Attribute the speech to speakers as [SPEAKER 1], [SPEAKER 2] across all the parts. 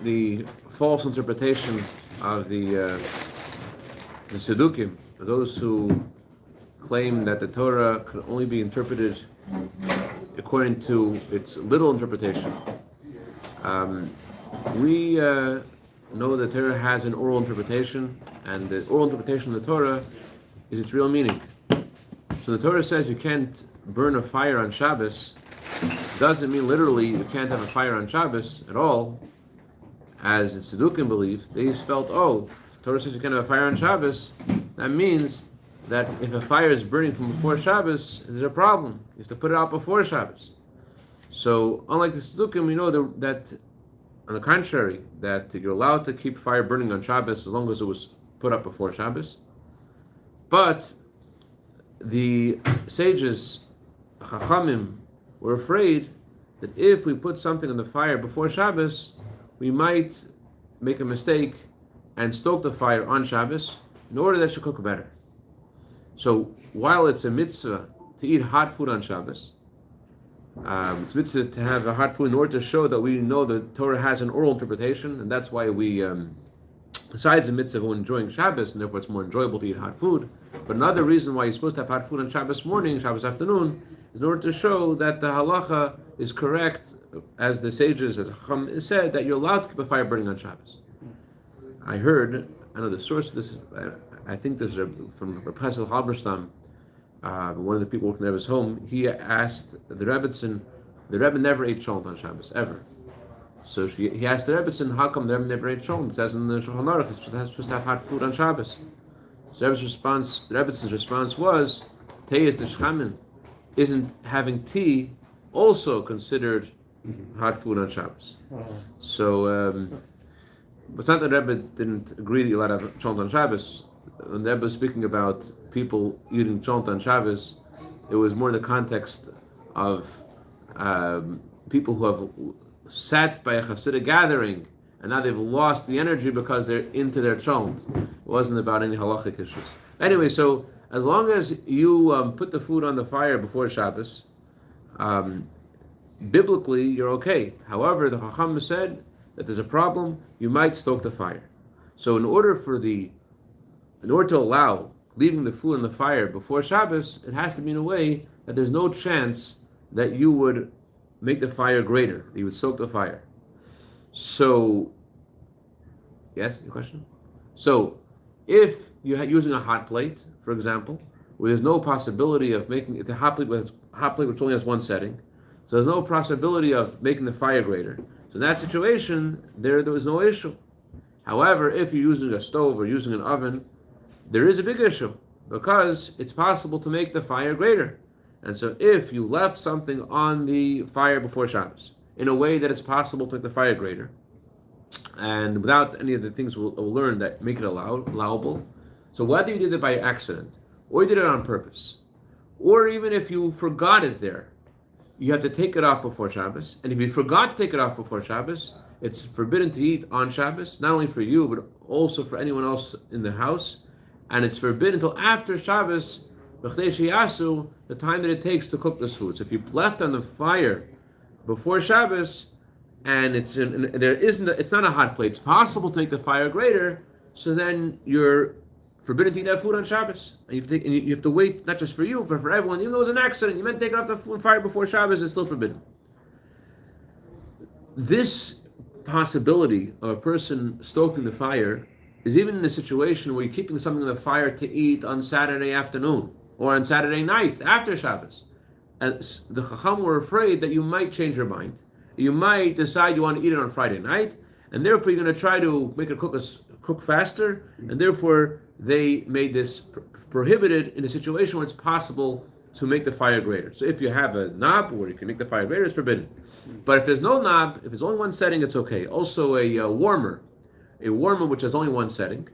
[SPEAKER 1] the false interpretation of the Sedukim, those who claim that the Torah could only be interpreted according to its literal interpretation. We know that Torah has an oral interpretation, and the oral interpretation of the Torah is its real meaning. So the Torah says you can't burn a fire on Shabbos. Doesn't mean literally you can't have a fire on Shabbos at all, as the Sedukim believe. They felt, the Torah says you can't have a fire on Shabbos. That means that if a fire is burning from before Shabbos, there's a problem. You have to put it out before Shabbos. So, unlike the Sedukim, we know that, on the contrary, that you're allowed to keep fire burning on Shabbos as long as it was put up before Shabbos. But the sages, Chachamim, were afraid that if we put something on the fire before Shabbos, we might make a mistake and stoke the fire on Shabbos in order that it should cook better. So while it's a mitzvah to eat hot food on Shabbos, it's a mitzvah to have a hot food in order to show that we know the Torah has an oral interpretation, and that's why we, besides the mitzvah of enjoying Shabbos, and therefore it's more enjoyable to eat hot food, but another reason why you're supposed to have hot food on Shabbos morning, Shabbos afternoon, is in order to show that the halacha is correct, as the sages, as Chacham said, that you're allowed to keep a fire burning on Shabbos. I know the source of this, I think this is from Rabbi Halberstam, one of the people working in the Rebbe's home. He asked the Rebbetzin, the Rebbe never ate shalom on Shabbos, ever. So he asked the Rebbetzin, how come the Rebbe never ate shalom? It says in the Shulchan Aruch, he's supposed to have hot food on Shabbos. So the Rebbe's response was, Teyes Deshchamin, isn't having tea also considered hot food on Shabbos? So, but it's not that the Rebbe didn't agree that you're allowed to have shalom on Shabbos. When the Rebbe was speaking about people eating shalom on Shabbos, it was more in the context of people who have sat by a Hasidic gathering and now they've lost the energy because they're into their shalom. It wasn't about any halachic issues. Anyway, so as long as you put the food on the fire before Shabbos, biblically you're okay. However, the Chacham said that there's a problem, you might stoke the fire. So in order to allow leaving the food on the fire before Shabbos, it has to be in a way that there's no chance that you would make the fire greater, that you would stoke the fire. So, yes, your question? So, if you're using a hot plate, for example, where there's no possibility of making it a hot plate which only has one setting, so there's no possibility of making the fire greater. So in that situation, there was no issue. However, if you're using a stove or using an oven, there is a big issue because it's possible to make the fire greater. And so if you left something on the fire before Shabbos in a way that it's possible to make the fire greater, and without any of the things we'll learn that make it allowable, so whether you did it by accident, or you did it on purpose, or even if you forgot it there, you have to take it off before Shabbos. And if you forgot to take it off before Shabbos, it's forbidden to eat on Shabbos, not only for you, but also for anyone else in the house. And it's forbidden until after Shabbos, the time that it takes to cook this food. So if you left on the fire before Shabbos, and it's not a hot plate, it's possible to make the fire greater, so then you're forbidden to eat that food on Shabbos. And you have to wait, not just for you, but for everyone. Even though it was an accident, you meant to take it off the fire before Shabbos, it's still forbidden. This possibility of a person stoking the fire is even in a situation where you're keeping something on the fire to eat on Saturday afternoon or on Saturday night after Shabbos. And the Chacham were afraid that you might change your mind. You might decide you want to eat it on Friday night, and therefore you're going to try to make it cook faster, and therefore they made this prohibited in a situation where it's possible to make the fire greater. So if you have a knob where you can make the fire greater, it's forbidden. But if there's no knob, if it's only one setting, it's okay. Also a warmer which has only one setting.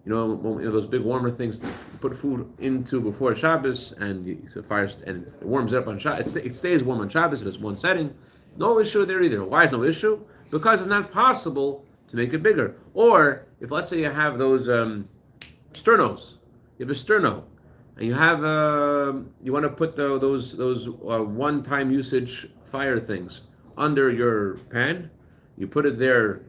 [SPEAKER 1] Those big warmer things to put food into before Shabbos, and the fire and it warms it up on Shabbos. It stays warm on Shabbos. It has one setting. No issue there either. Why is no issue? Because it's not possible to make it bigger. Or if let's say you have those sternos, you have a sterno, and you have you want to put those one-time usage fire things under your pan. You put it there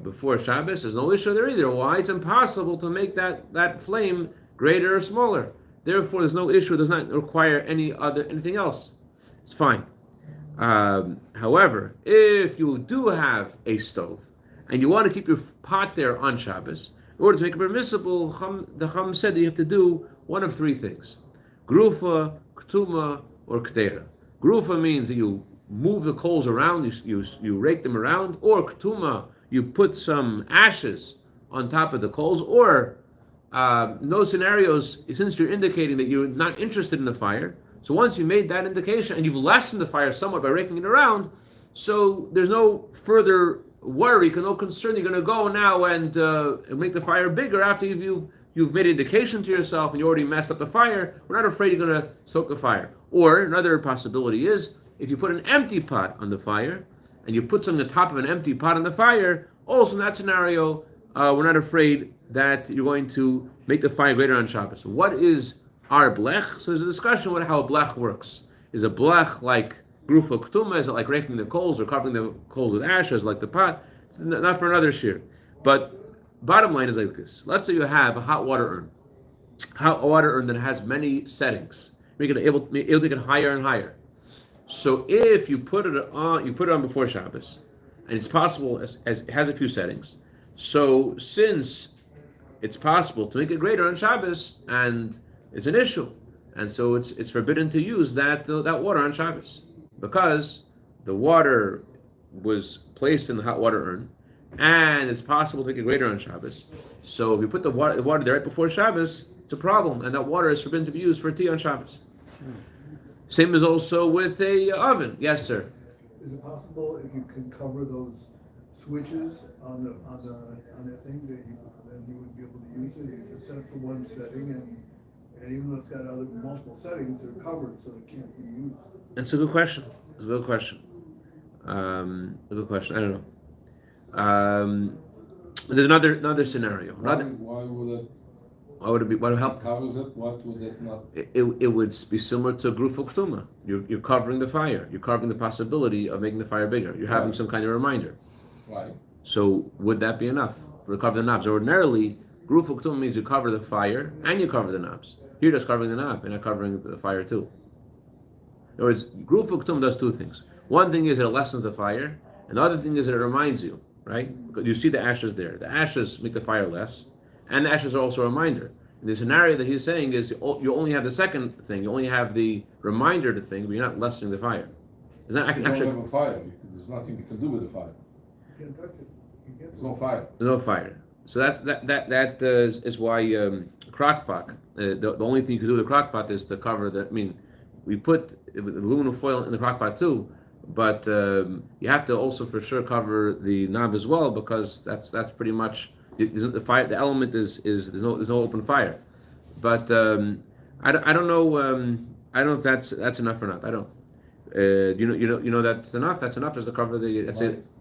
[SPEAKER 1] before Shabbos, there's no issue there either. Why? It's impossible to make that flame greater or smaller. Therefore, there's no issue. It does not require anything else. It's fine. However, if you do have a stove and you want to keep your pot there on Shabbos, in order to make it permissible, the Chum said that you have to do one of three things: grufa, ktuma, or ktera. Grufa means that you move the coals around, you rake them around, or ktuma, you put some ashes on top of the coals, or in those scenarios, since you're indicating that you're not interested in the fire, so once you made that indication and you've lessened the fire somewhat by raking it around, so there's no further worry, no concern. You're going to go now and make the fire bigger after you've made an indication to yourself and you already messed up the fire. We're not afraid you're going to stoke the fire. Or another possibility is if you put an empty pot on the fire and you put something on top of an empty pot on the fire, also in that scenario, we're not afraid that you're going to make the fire greater on Shabbos. What is our blech? So there's a discussion about how a blech works. Is a blech like grufa ktuma? Is it like raking the coals or covering the coals with ashes like the pot? It's not for another shear. But bottom line is like this. Let's say you have a hot water urn. Hot water urn that has many settings. Make it able to get higher and higher. So if you put it on before Shabbos, and it's possible as it has a few settings. So since it's possible to make it greater on Shabbos, and it's an issue, and so it's forbidden to use that water on Shabbos because the water was placed in the hot water urn, and it's possible to make it greater on Shabbos. So if you put the water there right before Shabbos, it's a problem, and that water is forbidden to be used for tea on Shabbos. Same as also with a oven. Yes, sir.
[SPEAKER 2] Is it possible if you can cover those switches on that thing that you would be able to use it? You just set it for one setting, and even though it's got multiple settings, they're covered, so they can't be used.
[SPEAKER 1] That's a good question. It's a good question. A good question. I don't know. There's another scenario.
[SPEAKER 3] Why would it?
[SPEAKER 1] What would it be? What would help?
[SPEAKER 3] Covers it? What would it not?
[SPEAKER 1] It would be similar to grufa ktuma. You're covering the fire. You're covering the possibility of making the fire bigger. You're having some kind of reminder.
[SPEAKER 3] Right.
[SPEAKER 1] So would that be enough for to cover the knobs? Ordinarily, grufa ktuma means you cover the fire and you cover the knobs. You're just covering the knob and not covering the fire too. In other words, grufa ktuma does two things. One thing is that it lessens the fire, and the other thing is that it reminds you. Right? You see the ashes there. The ashes make the fire less. And the ashes are also a reminder. And the scenario that he's saying is you only have the second thing. You only have the reminder to thing, but you're not lessening the fire. It's not
[SPEAKER 3] You don't have a fire. There's nothing you can do with the fire.
[SPEAKER 2] You can't touch it.
[SPEAKER 3] There's no fire.
[SPEAKER 1] There's no fire. So that is why crock pot. The only thing you can do with the crock pot is to cover the. I mean, we put aluminum foil in the crock pot too, but you have to also for sure cover the knob as well because that's pretty much. The fire, the element is there's no open fire, but I don't know I don't know if that's enough or not. I don't. You know that's enough. That's enough just to cover the.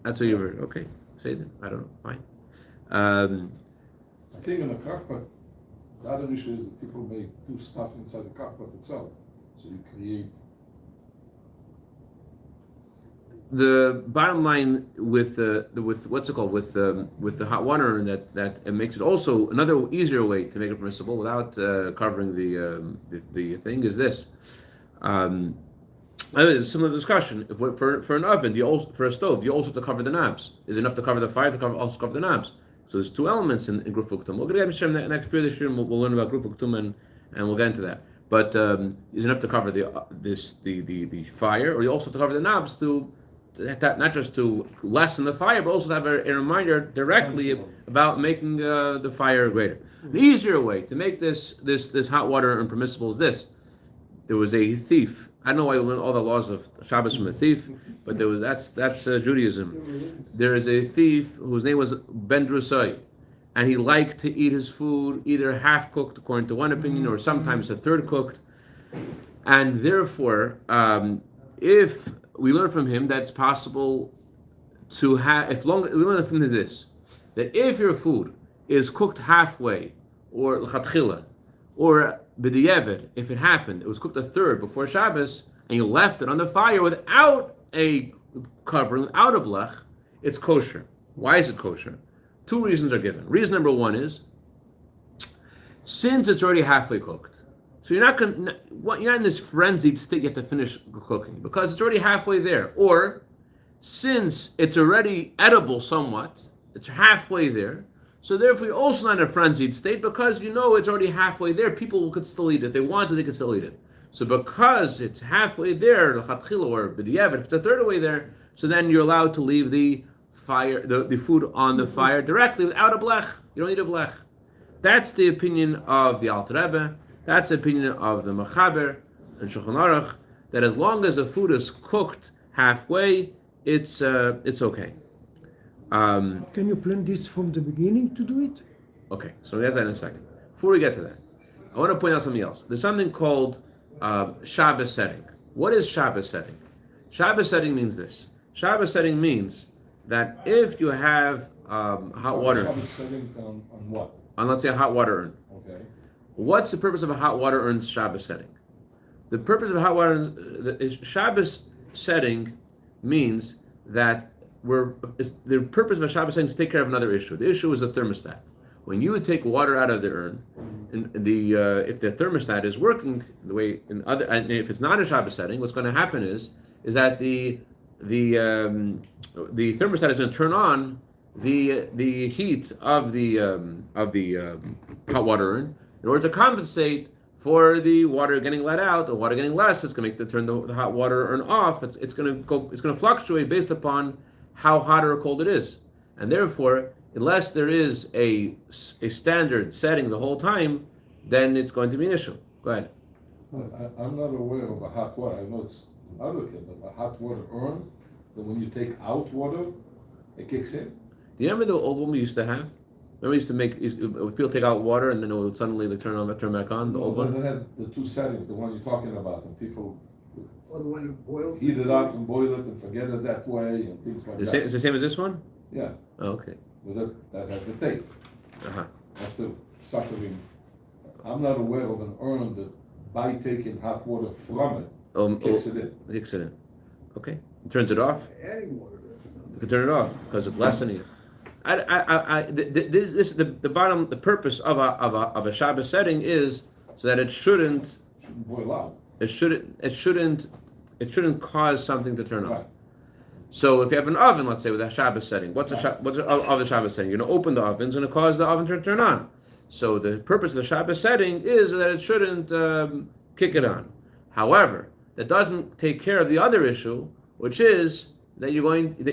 [SPEAKER 1] That's what you heard. Okay, say it. I don't know. Fine.
[SPEAKER 3] I think in a crockpot, the other issue is that people may do stuff inside the crockpot itself, so you create.
[SPEAKER 1] The bottom line with what's it called with the hot water that it makes it also another easier way to make it permissible without covering the thing is this. There's a similar discussion. For an oven, for a stove, you also have to cover the knobs. Is it enough to cover the fire to also cover the knobs? So there's two elements in grufa ktuma. We'll get into next year. We'll learn about grufa ktuma and we'll get into that. But is it enough to cover the fire, or you also have to cover the knobs to not just to lessen the fire, but also to have a reminder directly about making the fire greater. An easier way to make this hot water impermissible is this. There was a thief. I don't know why you learn all the laws of Shabbos from a thief, but that's Judaism. There is a thief whose name was Ben Drusai, and he liked to eat his food either half cooked, according to one opinion, or sometimes a third cooked. And therefore, if we learn from him that it's possible to have, we learn from this, that if your food is cooked halfway, or l'chatchila, or b'di'evet, if it happened, it was cooked a third before Shabbos, and you left it on the fire without a covering, without a blech, it's kosher. Why is it kosher? Two reasons are given. Reason number one is, since it's already halfway cooked, so you're not in this frenzied state you have to finish cooking because it's already halfway there. Or since it's already edible somewhat, it's halfway there, so therefore you're also not in a frenzied state because you know it's already halfway there. People could still eat it. If they want to, they could still eat it. So because it's halfway there, or b'diavad, if it's a third of the way there, so then you're allowed to leave the fire, the food on the fire directly without a blech. You don't need a blech. That's the opinion of the Alter Rebbe. That's the opinion of the Mechaber and Shulchan Aruch, that as long as the food is cooked halfway, it's okay.
[SPEAKER 4] Can you plan this from the beginning to do it?
[SPEAKER 1] Okay, so we'll get that in a second. Before we get to that, I want to point out something else. There's something called Shabbos setting. What is Shabbos setting? Shabbos setting means this. Shabbos setting means that if you have hot water,
[SPEAKER 3] Shabbos setting on what?
[SPEAKER 1] on let's say a hot water urn.
[SPEAKER 3] Okay.
[SPEAKER 1] What's the purpose of a hot water urn's Shabbos setting? The purpose of a hot water urn's Shabbos setting means that the purpose of a Shabbos setting is to take care of another issue. The issue is the thermostat. When you would take water out of the urn, and if the thermostat is working the way and if it's not a Shabbos setting, what's going to happen is that the thermostat is going to turn on the heat of the hot water urn in order to compensate for the water getting let out. The water getting less, it's going to turn the hot water urn off. It's going to fluctuate based upon how hot or cold it is, and therefore, unless there is a standard setting the whole time, then it's going to be an issue. Go ahead.
[SPEAKER 3] I'm not aware of a hot water. I know it's another kid, but a hot water urn, that when you take out water, it kicks in.
[SPEAKER 1] Do you remember the old one we used to have? Remember we used to make people take out water and then it would suddenly turn back on, the old one?
[SPEAKER 3] It had the two settings, the one you're talking about, and people
[SPEAKER 2] Or the one that boils.
[SPEAKER 3] heat it up and boil it and forget it that way and things like that.
[SPEAKER 1] It's the same as this one?
[SPEAKER 3] Yeah,
[SPEAKER 1] Oh, okay.
[SPEAKER 3] but that has the tape.
[SPEAKER 1] Uh-huh.
[SPEAKER 3] After suffering, I'm not aware of an urn that by taking hot water from it, kicks it in.
[SPEAKER 1] Kicks it in. Okay. It turns it off.
[SPEAKER 2] Adding water to it.
[SPEAKER 1] You can turn it off because it's lessening it. The purpose of a Shabbos setting is so that it shouldn't
[SPEAKER 3] Boil out.
[SPEAKER 1] It shouldn't cause something to turn on.
[SPEAKER 3] Right.
[SPEAKER 1] So if you have an oven, let's say with a Shabbos setting, what's the Shabbos setting? You're going to open the oven, it's going to cause the oven to turn on. So the purpose of the Shabbos setting is that it shouldn't kick it on. However, that doesn't take care of the other issue, which is that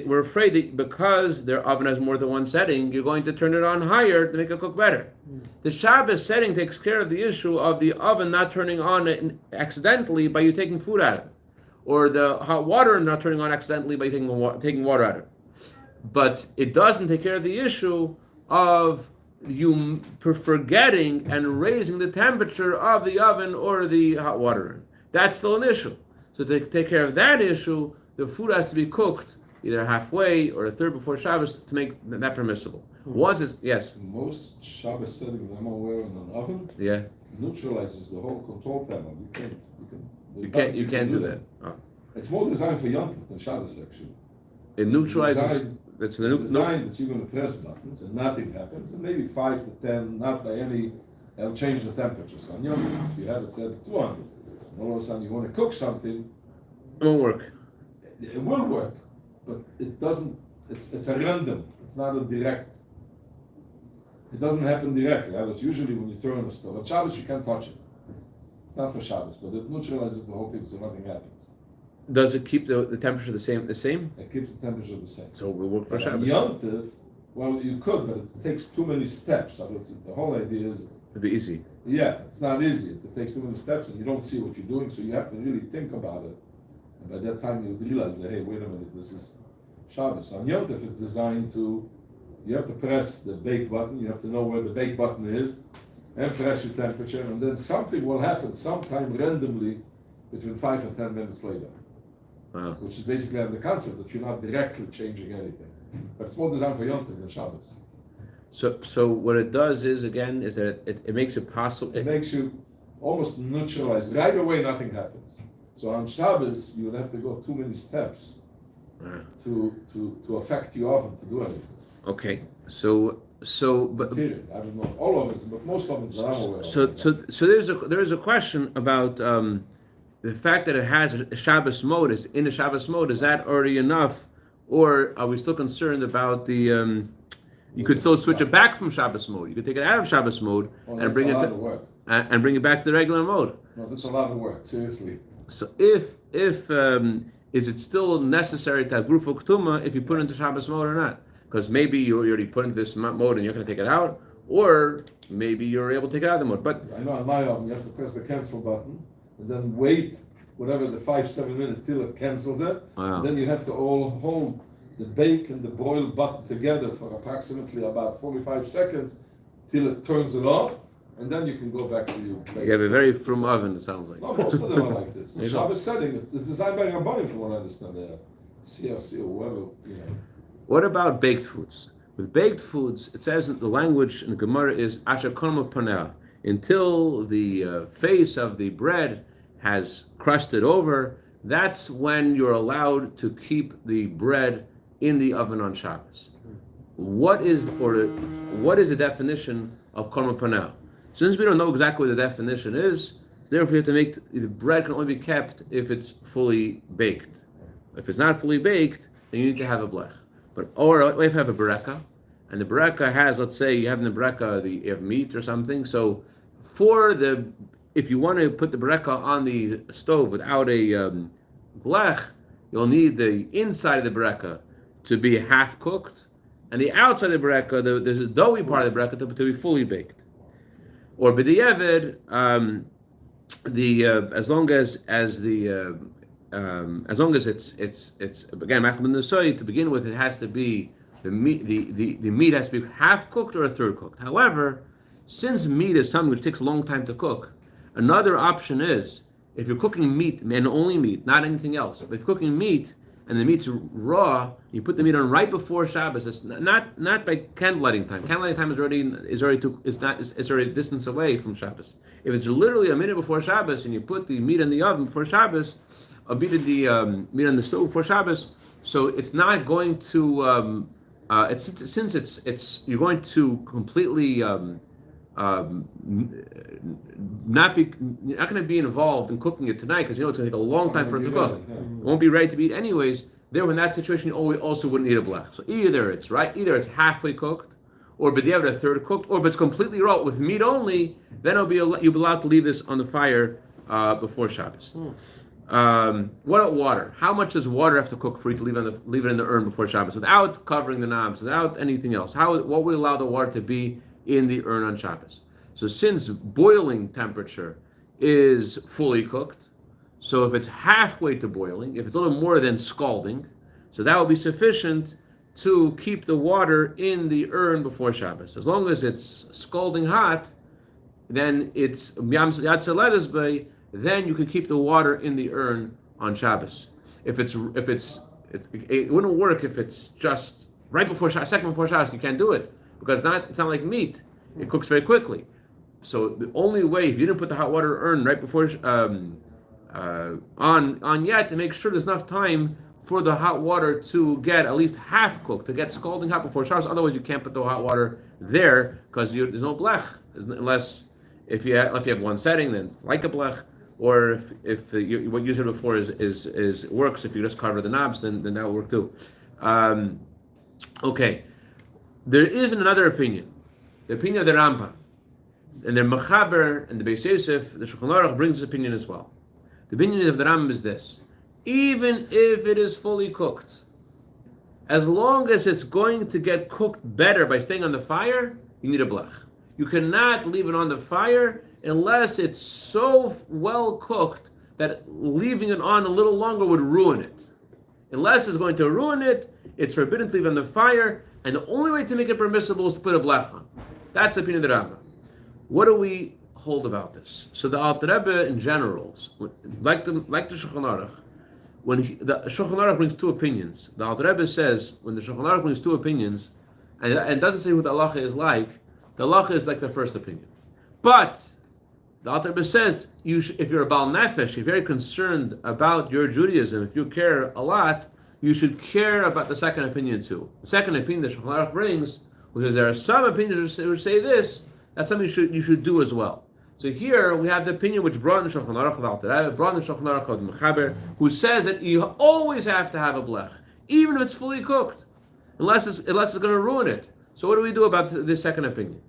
[SPEAKER 1] we're afraid that because their oven has more than one setting, you're going to turn it on higher to make it cook better. The Shabbos setting takes care of the issue of the oven not turning on accidentally by you taking food out of it, or the hot water not turning on accidentally by taking water out of it. But it doesn't take care of the issue of you forgetting and raising the temperature of the oven or the hot water. That's still an issue. So to take care of that issue, the food has to be cooked either halfway or a third before Shabbos to make that permissible. Once it's, yes?
[SPEAKER 3] Most Shabbos settings I'm aware in an oven,
[SPEAKER 1] Yeah.
[SPEAKER 3] neutralizes the whole control panel.
[SPEAKER 1] You can't do that. Oh.
[SPEAKER 3] It's more designed for Yom Tov than Shabbos actually.
[SPEAKER 1] It neutralizes. That's the
[SPEAKER 3] designed that you're going to press buttons and nothing happens, and maybe 5 to 10, not by any, they'll change the temperature. So on Yom Tov, if you have it set at 200, and all of a sudden you want to cook something,
[SPEAKER 1] It won't work.
[SPEAKER 3] it will work, but it doesn't, it's a random, it's not a direct. It doesn't happen directly. It's usually when you turn the stove. On Shabbos you can't touch it. It's not for Shabbos, but it neutralizes the whole thing so nothing happens.
[SPEAKER 1] Does it keep the temperature the same?
[SPEAKER 3] It keeps the temperature the same.
[SPEAKER 1] So it will work for
[SPEAKER 3] But on
[SPEAKER 1] Shabbos.
[SPEAKER 3] Yom Tov, well, you could, but it takes too many steps. So the whole idea is,
[SPEAKER 1] It'd be easy.
[SPEAKER 3] yeah, it's not easy. It takes too many steps and you don't see what you're doing, so you have to really think about it. And by that time you realize that, hey, wait a minute, this is Shabbos. So on Yom Tov, it's designed to, you have to press the bake button, you have to know where the bake button is, and press your temperature, and then something will happen sometime randomly between 5 and 10 minutes later.
[SPEAKER 1] Wow.
[SPEAKER 3] Which is basically the concept that you're not directly changing anything. But it's more designed for Yom Tov than Shabbos.
[SPEAKER 1] So what it does is that it makes it possible.
[SPEAKER 3] It makes you almost neutralize. Right away, nothing happens. So on Shabbos, you would have to go too many steps to affect your oven to do anything.
[SPEAKER 1] Okay, but
[SPEAKER 3] Material. I don't know all of it, but most of it that I'm aware of.
[SPEAKER 1] so there's a question about the fact that it has a Shabbos mode. Is in a Shabbos mode, is that already enough, or are we still concerned about the? You could still switch it back from Shabbos mode. You could take it out of Shabbos mode and bring it and bring it back to the regular mode.
[SPEAKER 3] No, that's a lot of work. Seriously.
[SPEAKER 1] So if is it still necessary to have Grufa Ktuma if you put it into Shabbos mode or not? Because maybe you already put into this mode and you're going to take it out, or maybe you're able to take it out of the mode. But
[SPEAKER 3] I know on my oven you have to press the cancel button and then wait whatever the 5-7 minutes till it cancels it.
[SPEAKER 1] Wow.
[SPEAKER 3] Then you have to all hold the bake and the broil button together for approximately about 45 seconds till it turns it off, and then you can go back to your bake.
[SPEAKER 1] you have a very frum oven, it sounds like.
[SPEAKER 3] No, most of them are like this. The Shabbos setting, it's designed by Rabbanim from what I understand. CRC or whoever, you know.
[SPEAKER 1] What about baked foods? With baked foods, it says that the language in the Gemara is Asher Kolma Paneh, until the face of the bread has crusted over. That's when you're allowed to keep the bread in the oven on Shabbos. What is the definition of Kolma Paneh? Since we don't know exactly what the definition is, therefore we have to make the bread can only be kept if it's fully baked. If it's not fully baked, then you need to have a blech. Or if you have a bereka, and the bereka has, let's say you have in the bereka you have meat or something. So if you want to put the bereka on the stove without a blech, you'll need the inside of the bereka to be half cooked, and the outside of the bereka, the doughy part of the bereka, to be fully baked. Or b'diavad, as long as it's again machal b'nesoy, to begin with, it has to be the meat. The meat has to be half cooked or a third cooked. However, since meat is something which takes a long time to cook, another option is if you're cooking meat and only meat, not anything else. If you're cooking meat and the meat's raw, you put the meat on right before Shabbos. It's not by candlelighting time. Candlelighting time is already distance away from Shabbos. If it's literally a minute before Shabbos and you put the meat in the oven before Shabbos, or meat on the stove before Shabbos, so it's not going to. You're going to completely you're not going to be involved in cooking it tonight because you know it's going to take a long time for it to cook.
[SPEAKER 3] Yeah.
[SPEAKER 1] It won't be ready to eat anyways. Therefore, in that situation, you also wouldn't need a blech. So either it's halfway cooked, or but you have a third cooked, or if it's completely raw with meat only, then you'll be allowed to leave this on the fire before Shabbos. What about water? How much does water have to cook for you to leave it in the urn before Shabbos without covering the knobs, without anything else? What would allow the water to be in the urn on Shabbos? So since boiling temperature is fully cooked, so if it's halfway to boiling, if it's a little more than scalding, so that will be sufficient to keep the water in the urn before Shabbos. As long as it's scalding hot, then it's then you can keep the water in the urn on Shabbos. It wouldn't work if it's just right before Shabbos, second before Shabbos. You can't do it because it's not like meat. It cooks very quickly. So the only way, if you didn't put the hot water urn right before on yet, to make sure there's enough time for the hot water to get at least half cooked, to get scalding hot before Shabbos. Otherwise, you can't put the hot water there because there's no blech, unless if you have one setting, then it's like a blech. Or if what you said before is works, if you just cover the knobs, then that will work too. Okay, there is another opinion, the opinion of the Rambam, and the Mechaber and the Bais Yosef, the Shulchan Aruch brings this opinion as well. The opinion of the Rambam is this: even if it is fully cooked, as long as it's going to get cooked better by staying on the fire, you need a blech. You cannot leave it on the fire unless it's so well cooked that leaving it on a little longer would ruin it. Unless it's going to ruin it, it's forbidden to leave it on the fire, and the only way to make it permissible is to put a blech on. That's the opinion of the Rambam. What do we hold about this? So the Alter Rebbe in general, like the Shulchan Aruch, the Shulchan Aruch brings two opinions. The Alter Rebbe says when the Shulchan Aruch brings two opinions, and doesn't say what the halacha is like, the halacha is like the first opinion. But the Alter Rebbe says if you're a Baal Nefesh, you're very concerned about your Judaism, if you care a lot, you should care about the second opinion too. The second opinion that Shulchan Aruch brings, which is there are some opinions which say this, that's something you should do as well. So here we have the opinion which brought in Shulchan Aruch of Alter Rebbe, brought in Shulchan Aruch of the Mechaber, who says that you always have to have a blech, even if it's fully cooked, unless it's going to ruin it. So what do we do about this second opinion?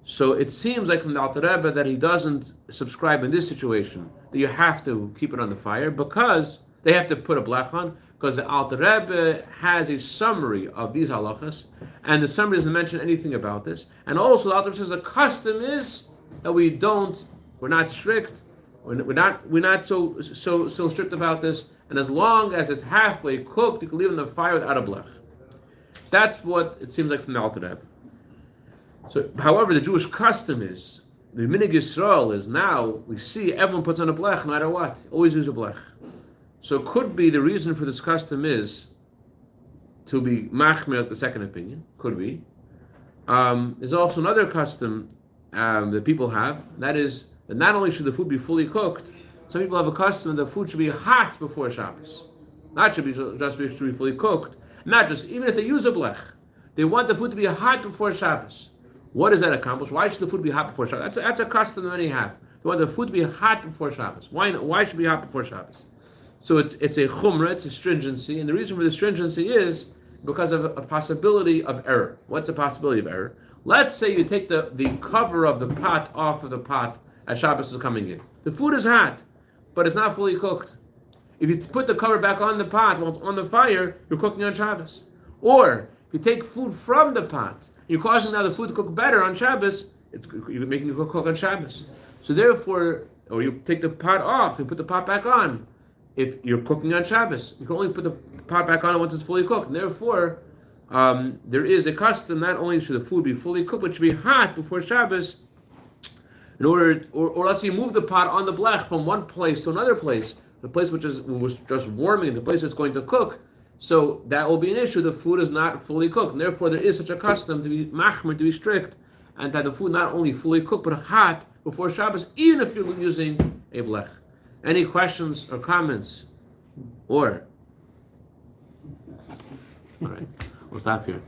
[SPEAKER 1] So it seems like from the Alter Rebbe that he doesn't subscribe in this situation that you have to keep it on the fire because they have to put a blech on, because the Alter Rebbe has a summary of these halachos, and the summary doesn't mention anything about this. And also the Alter Rebbe says the custom is that we're not strict, we're not so strict about this, and as long as it's halfway cooked, you can leave it on the fire without a blech. That's what it seems like from the Alter Rebbe. So, however, the Jewish custom is, the Minig Yisrael is now, we see everyone puts on a blech no matter what, always use a blech. So it could be the reason for this custom is to be machmir, the second opinion, could be. There's also another custom that people have, that is that not only should the food be fully cooked, some people have a custom that the food should be hot before Shabbos. Not should be fully cooked, not just, even if they use a blech, they want the food to be hot before Shabbos. What does that accomplish? Why should the food be hot before Shabbos? That's a custom that many have. They want the food to be hot before Shabbos. Why should it be hot before Shabbos? So it's a chumrah, it's a stringency, and the reason for the stringency is because of a possibility of error. What's a possibility of error? Let's say you take the cover of the pot off of the pot as Shabbos is coming in. The food is hot, but it's not fully cooked. If you put the cover back on the pot while it's on the fire, you're cooking on Shabbos. Or if you take food from the pot, you're causing now the food to cook better on Shabbos, you're making it cook on Shabbos. So therefore, or you take the pot off and put the pot back on. If you're cooking on Shabbos, you can only put the pot back on once it's fully cooked. And therefore, there is a custom, not only should the food be fully cooked, but it should be hot before Shabbos, in order, or let's say you move the pot on the blech from one place to another place, the place which was just warming, the place that's going to cook. So that will be an issue. The food is not fully cooked, and therefore there is such a custom to be machmir, to be strict, and that the food not only fully cooked but hot before Shabbos, even if you're using a blech. Any questions or comments? Or all right, we'll stop here.